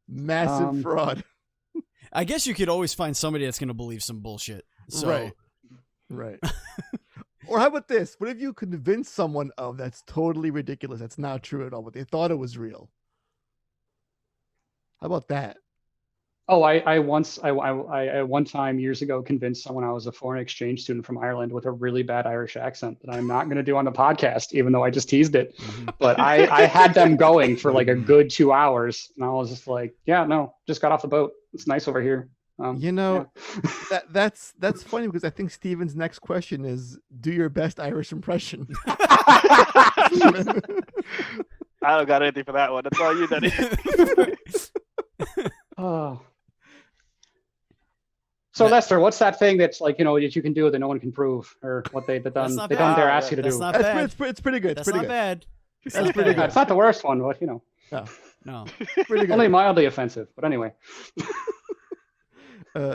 Massive fraud. I guess you could always find somebody that's going to believe some bullshit. So. Right. Or how about this? What if you convince someone that's totally ridiculous, that's not true at all, but they thought it was real? How about that? Oh, I one time years ago convinced someone I was a foreign exchange student from Ireland with a really bad Irish accent that I'm not going to do on the podcast, even though I just teased it. But I had them going for like a good 2 hours, and I was just like, yeah, no, just got off the boat. It's nice over here. That's funny because I think Steven's next question is, do your best Irish impression. I don't got anything for that one. That's all you, Denny. Oh. So Lester, what's that thing that's like, that you can do that no one can prove, or what they don't dare ask you to do? Not bad. It's pretty good. That's not bad. That's pretty good. It's not the worst one, but No. Pretty good. Only mildly offensive. But anyway.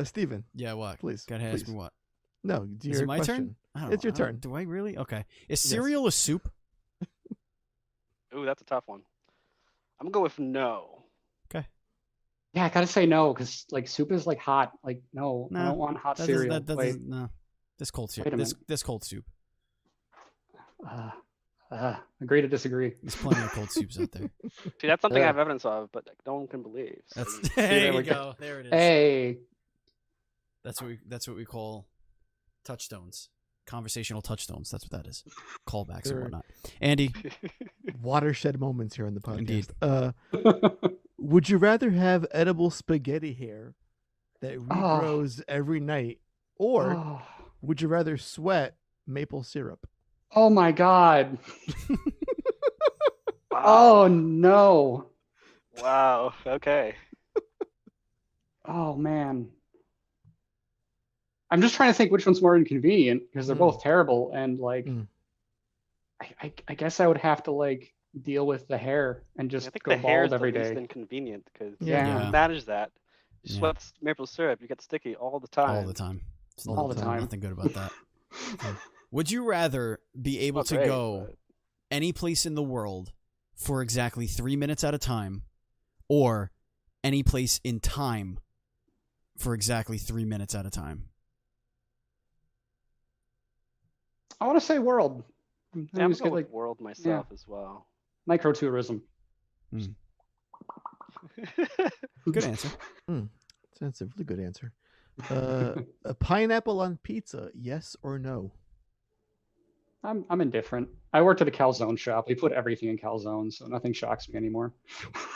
Steven. Yeah, what? Please. Gotta ask me what? No, is it my turn? It's your turn. Do I really? Okay. Is cereal a soup? Ooh, that's a tough one. I'm gonna go with no. Okay. Yeah, I gotta say no, because like soup is like hot. Like no, I don't want hot cereal. No, this cold soup. This cold soup. Agree to disagree. There's plenty of cold soups out there. See, that's something I have evidence of, but no one can believe. So There you go. There it is. Hey. That's what we call touchstones. Conversational touchstones. That's what that is. Callbacks and whatnot. Andy. Watershed moments here on the podcast. Indeed. Would you rather have edible spaghetti hair that regrows every night, or would you rather sweat maple syrup? Oh my God. Oh no. Wow. Okay. Oh man. I'm just trying to think which one's more inconvenient because they're both terrible, and like I guess I would have to like deal with the hair and just I think go the hair is bald every the least day. inconvenient because Yeah. you can manage that. You sweat maple syrup, you get sticky all the time. All the time. It's All the time. Nothing good about that. Would you rather be able to go any place in the world for exactly 3 minutes at a time, or any place in time for exactly 3 minutes at a time? I want to say world. Yeah, I'm going with world myself as well. Microtourism. Good answer. That's a really good answer. A pineapple on pizza, yes or no? I'm indifferent. I worked at a calzone shop. We put everything in calzone, so nothing shocks me anymore.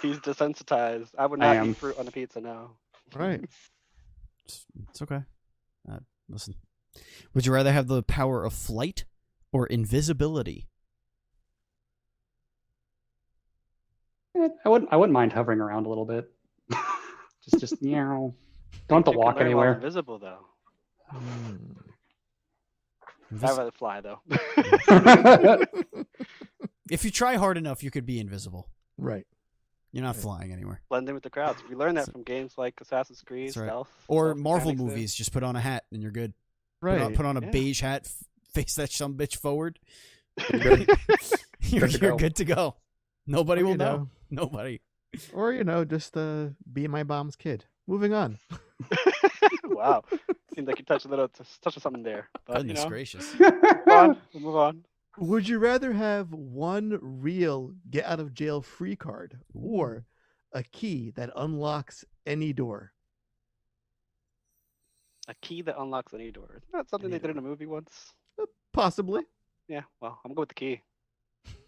He's desensitized. I would not eat fruit on a pizza now. Right. It's okay. Listen. Would you rather have the power of flight or invisibility? I wouldn't mind hovering around a little bit. just don't have to walk anywhere. Invisible though. I'd rather fly though. If you try hard enough, you could be invisible. Right. You're not flying anywhere. Blend in with the crowds. We learned that from games like Assassin's Creed, Stealth. Or Marvel movies. Just put on a hat and you're good. Right. Put on a beige hat. Face that bitch forward. You're good to go. Nobody will know. Nobody. Or just be my mom's kid. Moving on. Wow. Seems like you touched something there. But, Goodness gracious. We'll move on. Would you rather have one real get out of jail free card or a key that unlocks any door? A key that unlocks any door. Isn't that something they did in a movie once? Possibly. Yeah, well, I'm going with the key.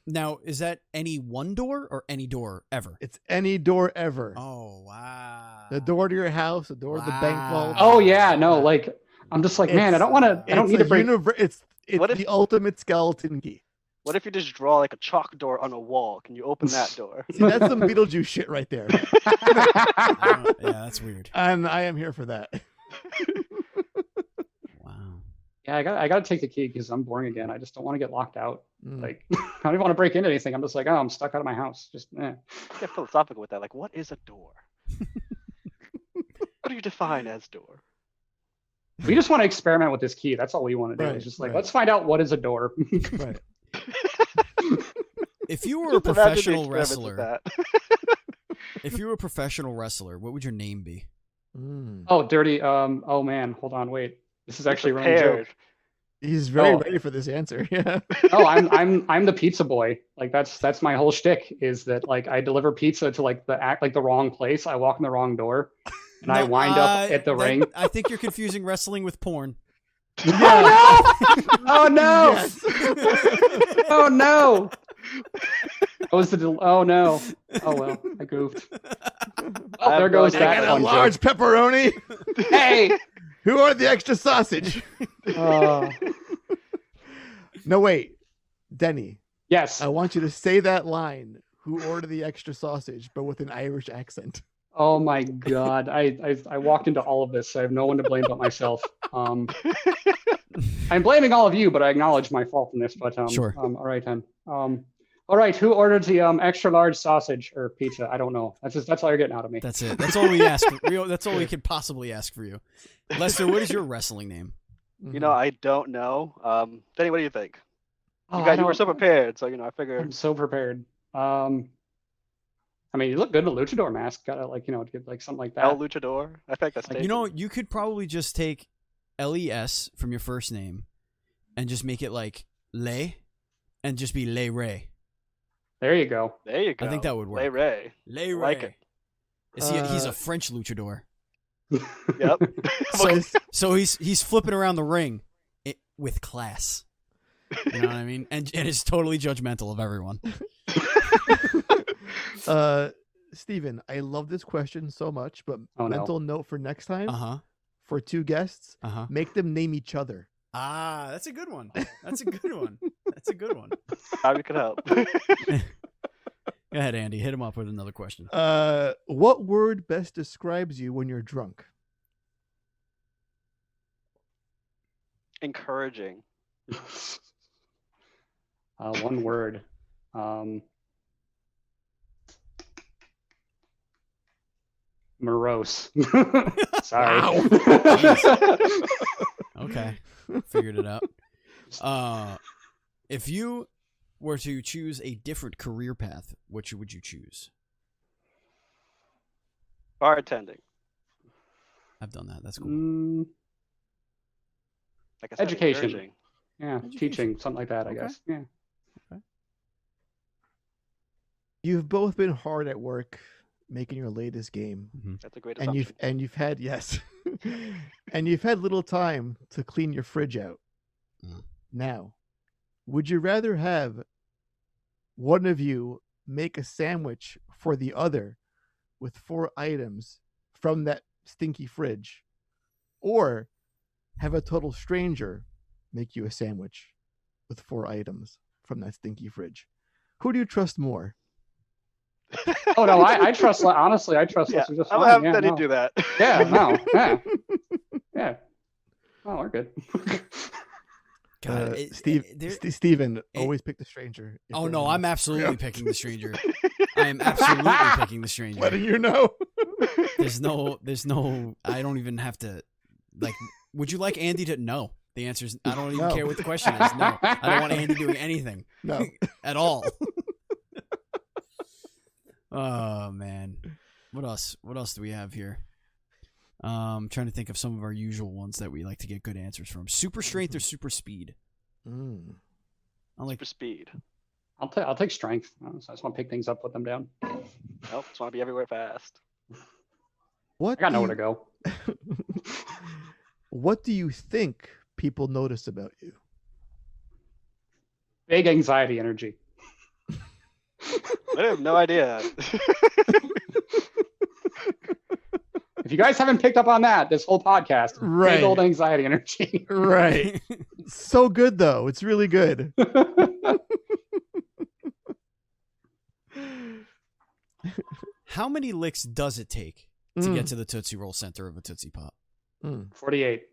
Now, is that any one door or any door ever? It's any door ever. Oh, wow. The door to your house, the door to the bank vault. Oh, yeah. No, like, I'm just like, man, I don't need to break. It's the ultimate skeleton key. What if you just draw like a chalk door on a wall? Can you open that door? See, that's some Beetlejuice shit right there. Yeah, that's weird. And I am here for that. Wow. Yeah, I gotta take the key because I'm boring again. I just don't want to get locked out. Like, I don't even want to break into anything. I'm just like, I'm stuck out of my house. Just Get philosophical with that. Like, what is a door? What do you define as door? We just want to experiment with this key. That's all we want to do. It's just like, let's find out what is a door. Right. If you were a professional wrestler, what would your name be? Oh, dirty. Oh man, hold on, wait. This is actually a running joke. He's very ready for this answer. Yeah. Oh, I'm the pizza boy. Like that's my whole shtick. Is that like I deliver pizza to like the wrong place. I walk in the wrong door, and I wind up at the ring. I think you're confusing wrestling with porn. Oh no! Yes. Oh no! Oh no! Oh well, I goofed. Oh, there goes that one. A large pepperoni. Hey, who ordered the extra sausage? No, wait, Denny. Yes. I want you to say that line. Who ordered the extra sausage, but with an Irish accent? Oh my God! I walked into all of this. So I have no one to blame but myself. I'm blaming all of you, but I acknowledge my fault in this. But sure. All right then. All right. Who ordered the extra large sausage or pizza? I don't know. That's all you're getting out of me. That's it. That's all we ask. That's all we could possibly ask for you. Lester, what is your wrestling name? I don't know. Denny, what do you think? You were so prepared, so I figured. I'm so prepared. I mean, you look good in a luchador mask. Gotta get like something like that. El Luchador. I think that's taken. You could probably just take LES from your first name and just make it like Lay and just be Lay Ray. There you go. I think that would work. Lay Ray. Lay Ray. Like it. He's a French luchador. Yep. So he's flipping around the ring with class. You know what I mean? And is totally judgmental of everyone. Steven, I love this question so much, but mental note for next time. For two guests, make them name each other. Ah, that's a good one. That's a good one. How we could help. Go ahead, Andy. Hit him up with another question. What word best describes you when you're drunk? Encouraging. One word. morose. Sorry. Okay, figured it out. If you were to choose a different career path, which would you choose? Bartending. I've done that. That's cool. Like I said, Education. encouraging. Yeah, Education. teaching, something like that, I Okay. guess. Yeah. You've both been hard at work making your latest game, That's a great and assumption. you've had yes, and you've had little time to clean your fridge out. Mm. Now, would you rather have one of you make a sandwich for the other with 4 items from that stinky fridge, or have a total stranger make you a sandwich with 4 items from that stinky fridge? Who do you trust more? Oh no, I trust. Honestly, I trust Yeah, Lesther just I'm fine. gonna have Yeah, Denny no. do that. Yeah, no, yeah, yeah. Oh, we're good. God, Steven, always pick the stranger. if Oh we're no, gonna- I'm absolutely picking the stranger. I am absolutely picking the stranger. letting you know. There's no. I don't even have to. Like, would you like Andy to? No. The answer is I don't even No. care what the question is. No, I don't want Andy doing anything No. at all. Oh man, what else? What else do we have here? Trying to think of some of our usual ones that we like to get good answers from. Super strength or super speed? Mm. I like For speed. I'll take strength. So I just want to pick things up, put them down. Nope, just want to be everywhere fast. What I got do nowhere you- to go. What do you think people notice about you? Big anxiety energy. I have no idea. If you guys haven't picked up on that, this whole podcast, Right. big old anxiety energy. Right. So good though. It's really good. How many licks does it take to get to the Tootsie Roll center of a Tootsie Pop? 48.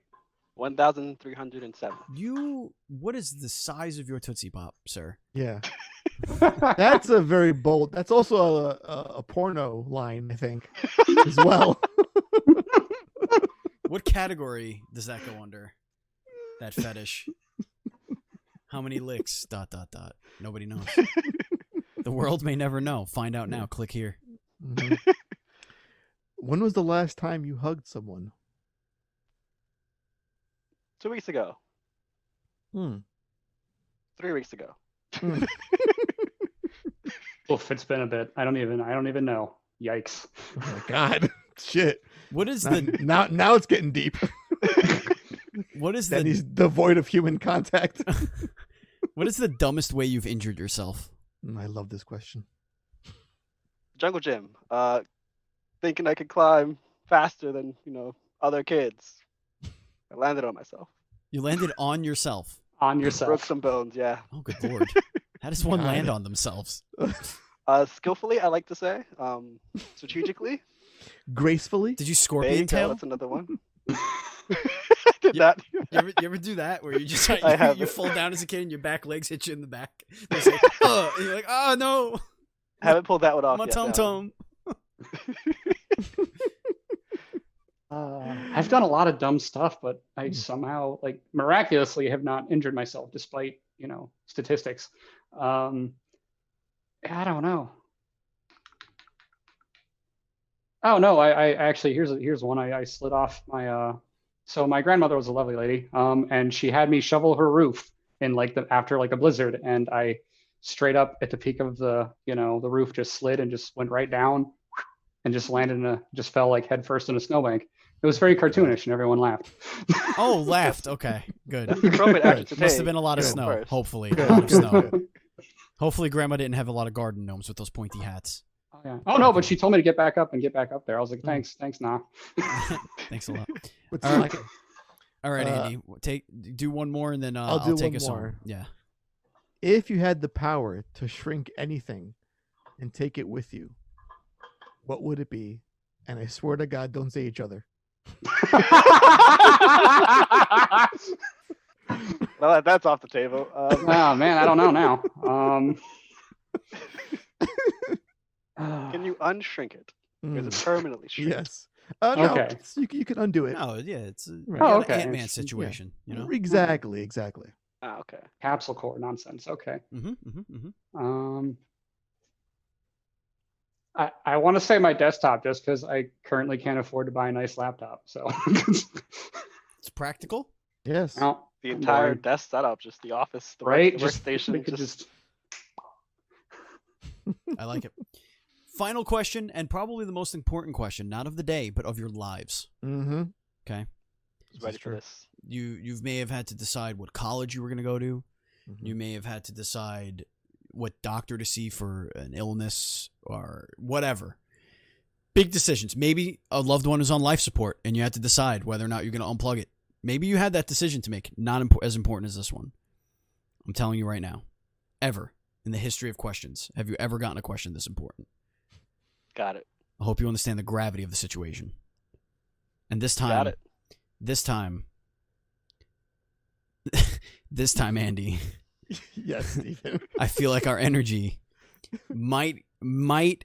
1,307. What is the size of your Tootsie Pop, sir? Yeah. That's a very bold. That's also a porno line, I think, as well. What category does that go under? That fetish. How many licks? ... Nobody knows. The world may never know. Find out now. Click here. Mhm. When was the last time you hugged someone? 2 weeks ago. Hmm. 3 weeks ago. Oof, it's been a bit. I don't even know. Yikes. Oh my god. Shit. What is Now, the now it's getting deep. what is Then the he's devoid of human contact. what is the dumbest way you've injured yourself? I love this question. Jungle gym. Thinking I could climb faster than, other kids. I landed on myself. You landed on yourself. On Broke yourself. some bones, yeah. Oh, good lord! How does one God. land on themselves? Skillfully, I like to say. Strategically. Gracefully. Did you scorpion Bait, tail? that's another one. I did that. You ever do that where you just I you haven't. fall down as a kid and your back legs hit you in the back? It's like, and you're like, oh no, Haven't pulled that one off my yet. tum tum. I've done a lot of dumb stuff, but I somehow, miraculously have not injured myself despite, statistics. I don't know. Oh no, I actually here's one. I slid off my so my grandmother was a lovely lady, and she had me shovel her roof in after a blizzard, and I straight up at the peak of the the roof just slid and just went right down and just landed just fell head first in a snowbank. It was very cartoonish and everyone laughed. Oh, laughed. Okay, good. That's the appropriate action to Must have take. been a lot of Good. snow. First. Hopefully, Good. a lot of Good. snow. Good. Hopefully, Grandma didn't have a lot of garden gnomes with those pointy hats. Oh, yeah. Oh no, but she told me to get back up there. I was like, thanks, nah. Thanks a lot. What's All right. like- All right, Uh, Andy, do one more and then I'll I'll do take one us more. home. Yeah. If you had the power to shrink anything and take it with you, what would it be? And I swear to God, don't say each other. Well, that's off the table. Oh man, I don't know now. Can you unshrink it? Because it's permanently streamed. Yes. No, Okay. you can undo it. No, yeah, it's a Right. Oh, okay. Ant-Man situation, you know? Exactly. Oh, okay. Capsule core nonsense. Okay. I want to say my desktop just because I currently can't afford to buy a nice laptop. So It's practical. Yes. well, The entire boring. desk setup, just the office, the Right? workstation. we could just I like it. Final question, and probably the most important question, not of the day, but of your lives. Mm-hmm. Okay. ready for this. You may have had to decide what college you were going to go to. Mm-hmm. You may have had to decide what doctor to see for an illness or whatever. Big decisions. Maybe a loved one is on life support and you had to decide whether or not you're going to unplug it. Maybe you had that decision to make. Not as important as this one. I'm telling you right now. Ever in the history of questions, have you ever gotten a question this important? Got it. I hope you understand the gravity of the situation. And this time, Got it. this time, Andy, Yes, Stephen. I feel like our energy might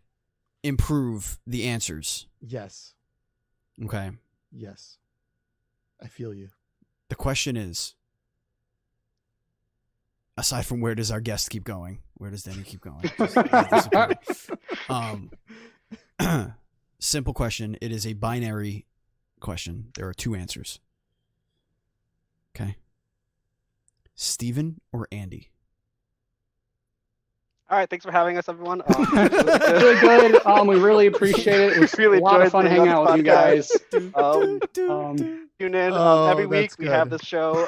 improve the answers. Yes. Okay. Yes. I feel you. The question is, aside from where does our guest keep going? Where does Denny keep going? Simple question. It is a binary question. There are two answers. Okay. Steven or Andy? All right, thanks for having us, everyone. really good. We really appreciate it. It was Really a lot of enjoyed fun being hanging on out the with you guys. Tune in Oh, every week. that's We have good. this show.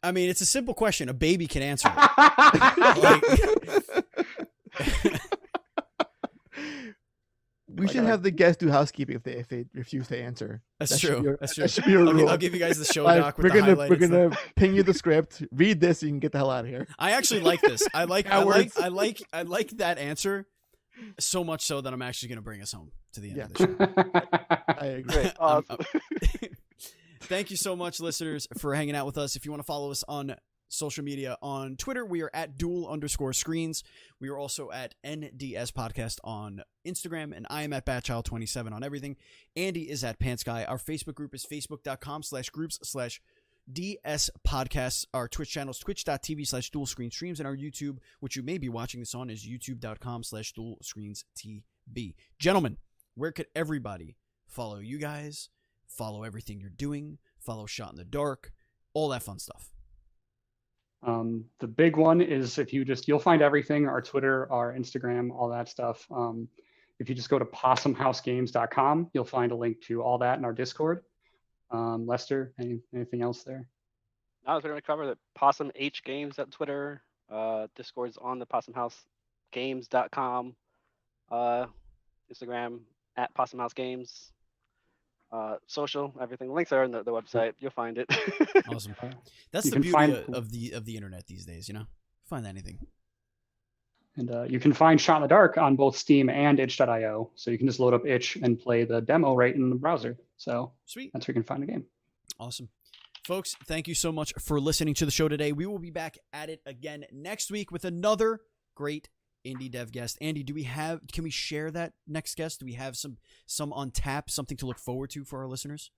I mean, it's a simple question. A baby can answer it. We should have the guests do housekeeping if they refuse to answer. That's That should true. be a- That's true. that should be a rule. I'll give you guys the show Like, doc with we're the gonna highlighted stuff. ping you the script. Read this, so you can get the hell out of here. I actually like this. I like Cowards. that answer so much so that I'm actually going to bring us home to the end of the show. I agree. Great. Awesome. Thank you so much, listeners, for hanging out with us. If you want to follow us on social media, on Twitter, we are at duel_screens. We are also at NDS Podcast on Instagram, and I am at Batchild27 on everything. Andy is at Pantsguy. Our Facebook group is facebook.com/groups/DS Podcasts. Our Twitch channel is twitch.tv/dual-screen-streams, and our YouTube, which you may be watching this on, is youtube.com/dual-screens-tv. Gentlemen, where could everybody follow you guys, follow everything you're doing, follow Shot in the Dark, all that fun stuff? The big one is you'll find everything, our Twitter, our Instagram, all that stuff. If you just go to possumhousegames.com, you'll find a link to all that in our Discord. Lester, anything else there? I was going to cover the Possum H Games at Twitter. Discord's on the possumhousegames.com. Instagram at possumhousegames. Social, everything. Links are in the website. You'll find it. Awesome. That's You the can beauty find- of the internet these days, you know? Find anything. And you can find Shot in the Dark on both Steam and itch.io. So you can just load up itch and play the demo right in the browser. So Sweet. that's where you can find the game. Awesome. Folks, thank you so much for listening to the show today. We will be back at it again next week with another great indie dev guest. Andy, can we share that next guest? Do we have some on tap, something to look forward to for our listeners?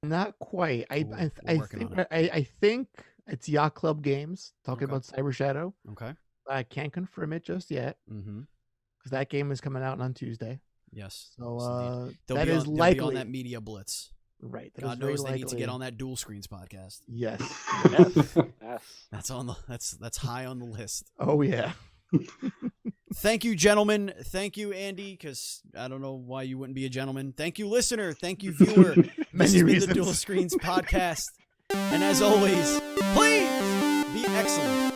Not quite. We're working on I think it's Yacht Club Games talking Okay. about Cyber Shadow. Okay. I can't confirm it just yet Mm-hmm. because that game is coming out on Tuesday. Yes. So Yes, indeed. that They'll is be on likely that media blitz. right. That God is very knows they need to likely. get on that Dual Screens podcast. Yes. Yes. Yes. That's high on the list. Oh yeah. Thank you, gentlemen. Thank you, Andy, because I don't know why you wouldn't be a gentleman. Thank you, listener. Thank you, viewer. This Many has been reasons. the Dual Screens podcast. And as always, please be excellent.